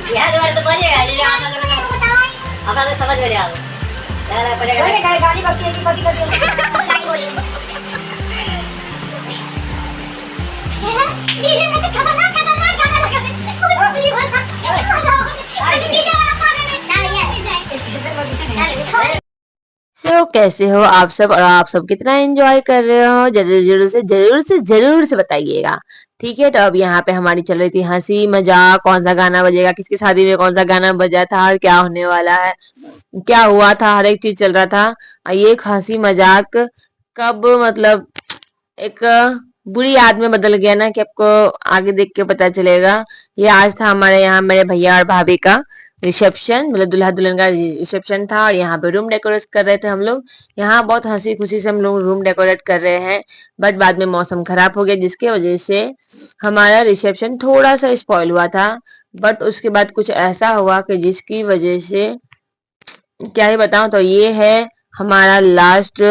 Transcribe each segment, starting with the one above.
यार दोबारा तो बोलेगा ये आना लगा हमारा तो समझ में नहीं आ रहा यार पड़ेगा गाड़ी बकती है कि बकती करती है गाड़ी बोली दीदी मैं तो खतरनाक गाना लगा पूरी बात दीदी वाला खाने में डाल है सो कैसे हो आप सब और आप सब कितना एंजॉय कर रहे हो जरूर से बताइएगा। ठीक है, तो अब यहाँ पे हमारी चल रही थी हंसी मजाक, कौन सा गाना बजेगा, किसकी शादी में कौन सा गाना बजा था और क्या होने वाला है, क्या हुआ था, हर एक चीज चल रहा था। ये एक हंसी मजाक कब मतलब एक बुरी याद में बदल गया ना कि आपको आगे देख के पता चलेगा। ये आज था हमारे यहाँ मेरे भैया और भाभी का रिसेप्शन, मतलब दुल्हा दुल्हन का रिसेप्शन था और यहाँ पे रूम डेकोरेट कर रहे थे हम लोग। यहाँ बहुत हंसी खुशी से हम लोग रूम डेकोरेट कर रहे हैं, बट बाद में मौसम खराब हो गया जिसके वजह से हमारा रिसेप्शन थोड़ा सा स्पॉइल हुआ था। बट उसके बाद कुछ ऐसा हुआ कि जिसकी वजह से क्या ही बताऊं। तो ये है हमारा लास्ट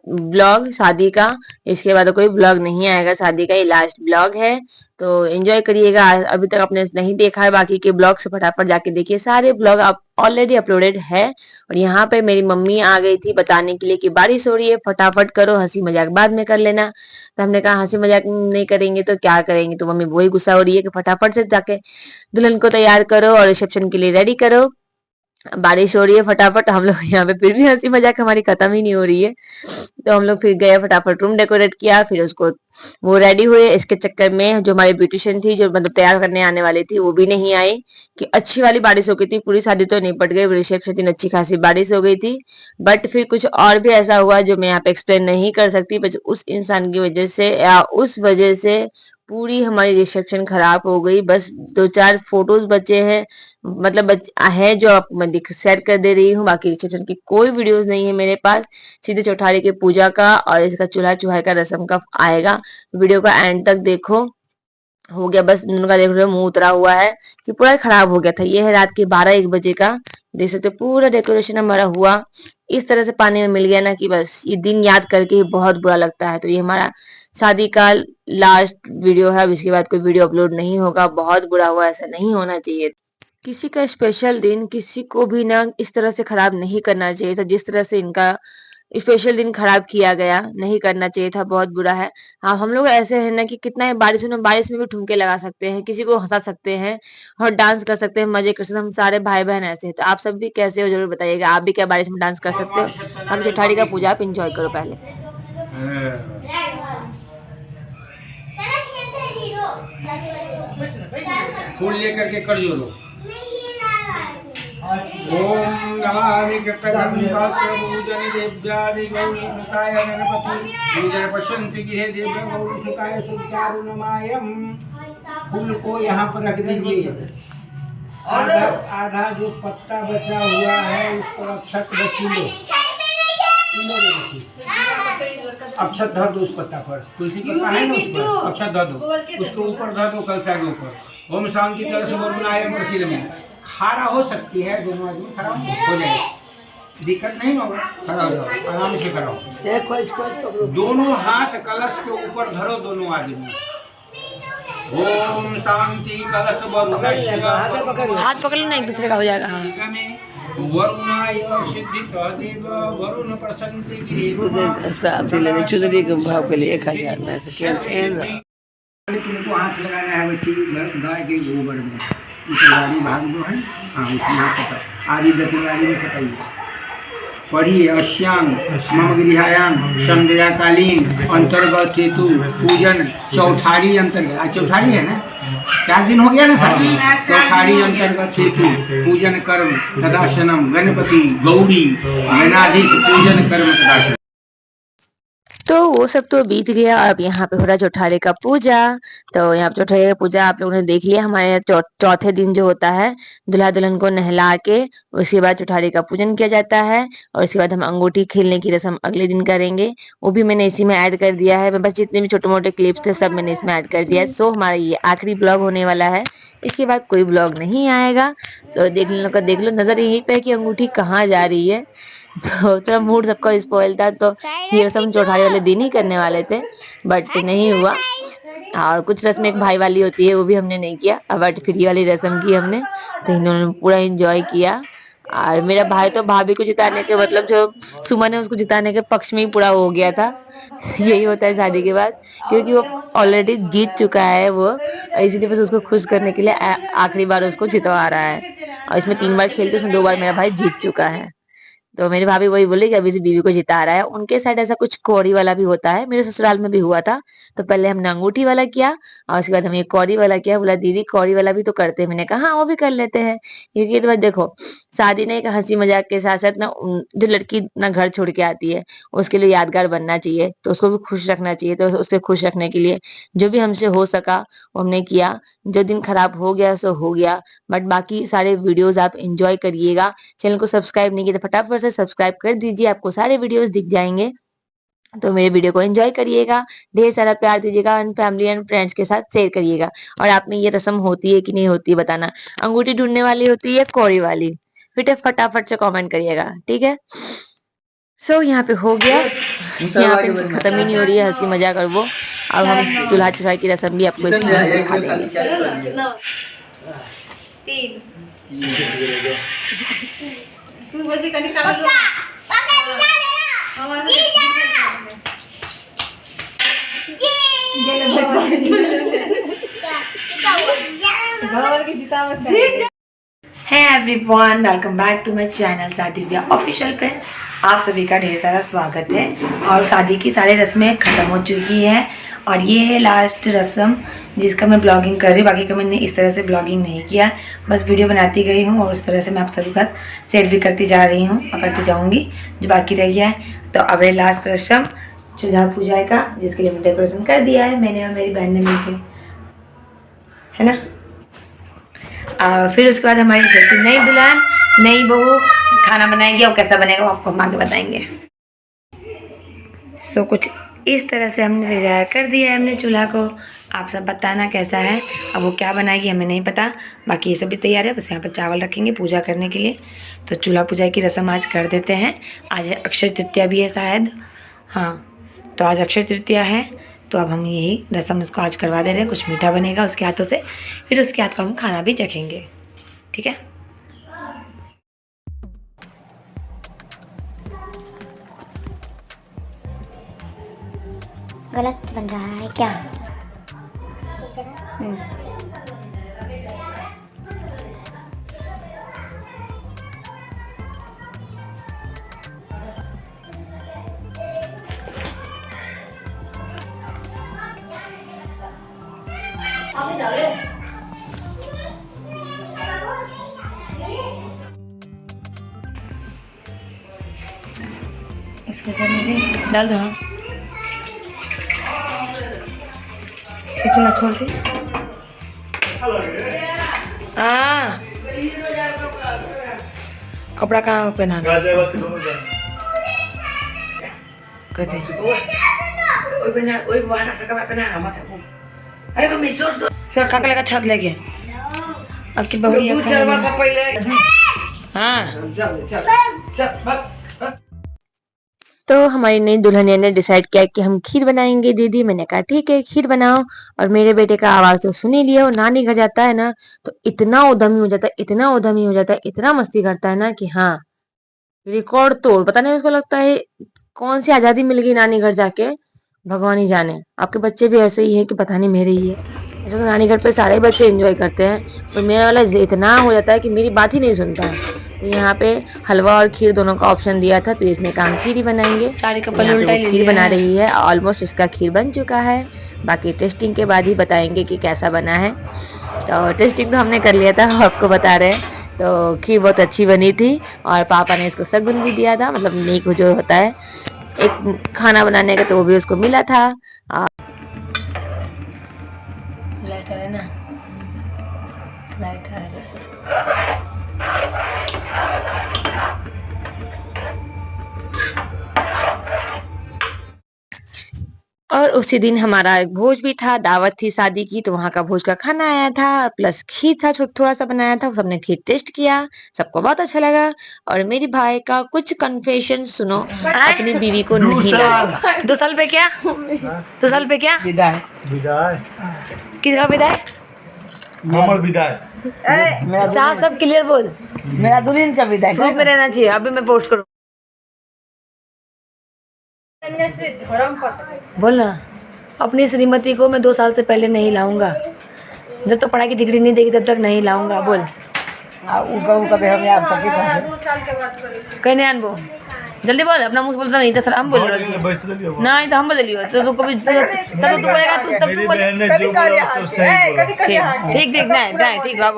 ब्लॉग शादी का, इसके बाद कोई ब्लॉग नहीं आएगा शादी का, ये लास्ट ब्लॉग है। तो एंजॉय करिएगा। अभी तक आपने नहीं देखा है बाकी के ब्लॉग से फटाफट जाके देखिए, सारे ब्लॉग आप ऑलरेडी अपलोडेड है। और यहाँ पे मेरी मम्मी आ गई थी बताने के लिए कि बारिश हो रही है, फटाफट करो, हंसी मजाक बाद में कर लेना। तो हमने कहा हंसी मजाक नहीं करेंगे तो क्या करेंगे, तो मम्मी वही गुस्सा हो रही है कि फटाफट से जाके दुल्हन को तैयार करो और रिसेप्शन के लिए रेडी करो। बारिश हो रही है, फटाफट हम लोग यहाँ पे फिर भी हंसी मजाक हमारी खत्म ही नहीं हो रही है। तो हम लोग फिर गए, फटाफट रूम डेकोरेट किया, फिर उसको वो रेडी हुए। इसके चक्कर में जो हमारी ब्यूटिशियन थी, जो मतलब तैयार करने आने वाली थी, वो भी नहीं आई कि अच्छी वाली बारिश हो गई थी। पूरी शादी तो नहीं पड़ गई, रिसेप्शन दिन अच्छी खासी बारिश हो गई थी। बट फिर कुछ और भी ऐसा हुआ जो मैं यहाँ पे एक्सप्लेन नहीं कर सकती, बस उस इंसान की वजह से या उस वजह से पूरी हमारी रिसेप्शन खराब हो गई। बस 2-4 फोटोज बचे हैं, मतलब है जो आपको मैं शेयर कर दे रही हूँ, बाकी रिसेप्शन की कोई वीडियोस नहीं है मेरे पास। सीधे चौठारी की पूजा का और इसका चूल्हा चुहाई का रस्म का आएगा। वीडियो का एंड तक देखो। हो गया बस दोनों का देख रहे हो मुंह उतरा हुआ है कि पूरा खराब हो गया था। ये है रात के 12-1 बजे का, देख सकते हो पूरा डेकोरेशन हमारा हुआ इस तरह से पानी में मिल गया ना कि बस ये दिन याद करके ही बहुत बुरा लगता है। तो ये हमारा शादी का लास्ट वीडियो है, अब इसके बाद कोई वीडियो अपलोड नहीं होगा। बहुत बुरा हुआ, ऐसा नहीं होना चाहिए। किसी का स्पेशल दिन किसी को भी ना इस तरह से खराब नहीं करना चाहिए था, जिस तरह से इनका स्पेशल दिन खराब किया गया, नहीं करना चाहिए था, बहुत बुरा है। हाँ, हम लोग ऐसे हैं ना कि कितना ही बारिश हो ना, बारिश में भी ठुमके लगा सकते हैं, किसी को हंसा सकते हैं और डांस कर सकते हैं, मजे कर सकते हैं। हम सारे भाई बहन ऐसे हैं। तो आप सब भी कैसे हो जरूर बताइएगा, आप भी क्या बारिश में डांस कर सकते हो। हम चौठारी का पूजा आप इंजॉय करो पहले। फूल लेकर के कर जोड़ो। ओम नमामि पूजन देव्यादि गौरी सुताय गणपति पूजन पश्यन्ति गृहे देव्य गौरी सुताय सुचारुणमायम। फूल को यहाँ पर रख दीजिए। आधा जो पत्ता बचा हुआ है उसको अक्षत बची लो, अक्षत धर दो उस पत्ता पर, तुलसी पत्ता है ना उस पर अक्षत धर दो, उसके ऊपर धर दो कलशा के ऊपर। ओम शांति कलश वरुणाय प्रसीद में खारा हो सकती है, दोनों आदमी खड़ा हो जाएगा, दिक्कत नहीं होगा, खड़ा हो जाओ आराम से कराओ। दोनों हाथ कलश के ऊपर धरो दोनों आदमी। ओम शांति कलश वरुणस्य, हाथ पकड़ लेना एक दूसरे का हो जाएगा। हाँ, वरुणाय सिद्धि देव वरुण प्रसन्ति गिरि साथ ही लेने चुनरी के भाव के लिए 1000 में से तुमको हाथ लगाना है वैसे गाय के गोबर में गाड़ी भाग जो है, हाँ उसमें हाथ आदि दतिवारी में सटाइए। पढ़िए अश्यांग मम गृहायाम संध्या कालीन अंतर्गत हेतु पूजन चौठारी अंतर्गत, आज चौठारी है ना, 4 दिन हो गया ना शादी। चौठारी अंतर्गत हेतु पूजन कर्म तदाशनम गणपति गौरी गणाधीश पूजन कर्म तदाशनम। तो वो सब तो बीत गया। अब यहाँ पे हो रहा है चौठारे का पूजा। तो यहाँ पे चौठारे का पूजा आप लोगों ने देख लिया। हमारे यहाँ चौथे दिन जो होता है दुल्हा दुल्हन को नहला के उसके बाद चौठारे का पूजन किया जाता है और उसके बाद हम अंगूठी खेलने की रस्म अगले दिन करेंगे। वो भी मैंने इसी में ऐड कर दिया है, बस जितने भी छोटे मोटे क्लिप्स थे सब मैंने इसमें ऐड कर दिया है। सो हमारा ये आखिरी ब्लॉग होने वाला है, इसके बाद कोई ब्लॉग नहीं आएगा। तो देख लो नजर यहीं पे कि अंगूठी कहाँ जा रही है। तो थोड़ा मूड सबका स्पॉइल था, तो ये रस्म चौठारी वाले दिन ही करने वाले थे बट नहीं हुआ। और कुछ रस्म एक भाई वाली होती है वो भी हमने नहीं किया, बट फ्री वाली रस्म की हमने, तो इन्होंने पूरा एंजॉय किया। और मेरा भाई तो भाभी को जिताने के मतलब जो सुमन है उसको जिताने के पक्ष में ही पूरा हो गया था। यही होता है शादी के बाद, क्योंकि वो ऑलरेडी जीत चुका है वो, इसीलिए बस उसको खुश करने के लिए आखिरी बार उसको जितवा रहा है। और इसमें 3 बार खेलते उसमें 2 बार मेरा भाई जीत चुका है। तो मेरी भाभी वही बोली कि अभी से बीवी को जिता रहा है। उनके साइड ऐसा कुछ कौड़ी वाला भी होता है, मेरे ससुराल में भी हुआ था। तो पहले हमने अंगूठी वाला किया और उसके बाद हमने कौड़ी वाला किया। बोला दीदी कौड़ी वाला भी तो करते हैं। मैंने कहा हाँ वो भी कर लेते हैं, क्योंकि ये तो बात देखो, शादी नहीं, एक हंसी मजाक के साथ साथ ना जो लड़की ना घर छोड़ के आती है उसके लिए यादगार बनना चाहिए, तो उसको भी खुश रखना चाहिए। तो उसके खुश रखने के लिए जो भी हमसे हो सका वो हमने किया। जो दिन खराब हो गया सो हो गया, बट बाकी सारे वीडियोस आप एंजॉय करिएगा। चैनल को सब्सक्राइब नहीं किया तो फटाफट से सब्सक्राइब कर दीजिए, आपको सारे वीडियोस दिख जाएंगे। तो मेरे वीडियो को एंजॉय करिएगा, ढेर सारा प्यार दीजिएगा, एंड फैमिली एंड फ्रेंड्स के साथ शेयर करिएगा। और आप में ये रस्म होती है कि नहीं होती है बताना, अंगूठी ढूंढने वाली होती है कौड़ी वाली, फिर फटाफट से कमेंट करिएगा, ठीक है। सो यहाँ पे हो गया, यहाँ पे खत्म ही नहीं हो रही है हंसी मजाक और वो। अब हम चूल्हा चढ़ाई की रस्म भी आपको इसमें दिखा देंगे। 3 तू बस कहीं का लो है everyone, welcome back to my channel सादिव्या ऑफिशियल पेज। आप सभी का ढेर सारा स्वागत है। और शादी की सारी रस्में ख़त्म हो चुकी हैं और ये है लास्ट रस्म जिसका मैं ब्लॉगिंग कर रही हूँ। बाकी का मैंने इस तरह से ब्लॉगिंग नहीं किया, बस वीडियो बनाती गई हूँ और उस तरह से मैं आप सभी का शेयर भी करती जा रही हूँ और करती जाऊँगी जो बाकी रह गया है। तो अब है लास्ट रस्म चूल्हा पूजा का, जिसके लिए मैंने डेकोरेशन कर दिया है मैंने और मेरी बहन ने मिलकर, है ना। फिर उसके बाद हमारी घर की नई दुल्हन नई बहू खाना बनाएगी और कैसा बनेगा वो आपको हम आगे बताएंगे। सो कुछ इस तरह से हमने तैयार कर दिया है हमने चूल्हा को। आप सब बताना कैसा है। अब वो क्या बनाएगी हमें नहीं पता, बाकी ये सब भी तैयार है, बस यहाँ पर चावल रखेंगे पूजा करने के लिए। तो चूल्हा पूजा की रस्म आज कर देते हैं। आज अक्षय तृतीया भी है शायद, हाँ तो आज अक्षय तृतीया है, तो अब हम यही रस्म इसको आज करवा दे रहे हैं। कुछ मीठा बनेगा उसके हाथों से, फिर उसके हाथ को हम खाना भी चखेंगे, ठीक है। गलत बन रहा है क्या? इसको करने दे, डाल दो। इतना छोड़ दे। हाँ कपड़ा कहाँ पहना का लगा छत लेके आपकी बहू हाँ। तो हमारी नई दुल्हनिया ने डिसाइड किया कि हम खीर बनाएंगे दीदी। मैंने कहा ठीक है खीर बनाओ। और मेरे बेटे का आवाज तो सुन ही लिया, वो नानी घर जाता है ना तो इतना उद्यमी हो जाता है, इतना उद्यमी हो जाता है, इतना मस्ती करता है ना कि हाँ रिकॉर्ड तोड़। पता नहीं उसको लगता है कौन सी आजादी मिल गई नानी घर जाके, भगवान ही जाने। आपके बच्चे भी ऐसे ही है कि पता नहीं मेरे ही है। ऐसा तो नानी घर पे सारे बच्चे एंजॉय करते हैं, पर मेरा वाला इतना हो जाता है कि मेरी बात ही नहीं सुनता है। तो यहाँ पे हलवा और खीर दोनों का ऑप्शन दिया था, तो इसने कहा खीर ही बनाएंगे। साड़ी का खीर बना रही है, ऑलमोस्ट इसका खीर बन चुका है। बाकी टेस्टिंग के बाद ही बताएंगे कि कैसा बना है। तो टेस्टिंग तो हमने कर लिया था, आपको बता रहे हैं। तो खीर बहुत अच्छी बनी थी और पापा ने इसको सगुन भी दिया था, मतलब नीक जो होता है एक खाना बनाने का, तो वो भी उसको मिला था। लाइटर है ना, लाइटर है जैसे। और उसी दिन हमारा एक भोज भी था, दावत थी शादी की, तो वहाँ का भोज का खाना आया था, प्लस खीर था, थोड़ा सा बनाया था, सबने खीर टेस्ट किया, सबको बहुत अच्छा लगा। और मेरे भाई का कुछ कन्फेशन सुनो, अपनी बीवी को नहीं लगा। 2 साल पे क्या 2 साल पे क्या विदाई किसका विदाई नॉर्मल विदाई साफ सब क्लियर बोल। मेरा दुल्हन का विदाई ग्रुप में रहना चाहिए, अभी मैं पोस्ट करूँ। बोल ना, अपनी श्रीमती को मैं 2 साल से पहले नहीं लाऊंगा, जब तक पढ़ाई की डिग्री नहीं देगी तब तक नहीं लाऊंगा। बोल उनका हम यार तक के पास कहीं नहीं आनबो, जल्दी बोल, अपना मुंह से बोलता नहीं तो सर हम बोल रहे हैं नहीं तो हम बोल लियो तो कभी तब तू बोलेगा तब तू बोल मेरी बहन ने जो बोला तो सही बोला। ठीक ठीक नहीं नहीं ठीक बाबू।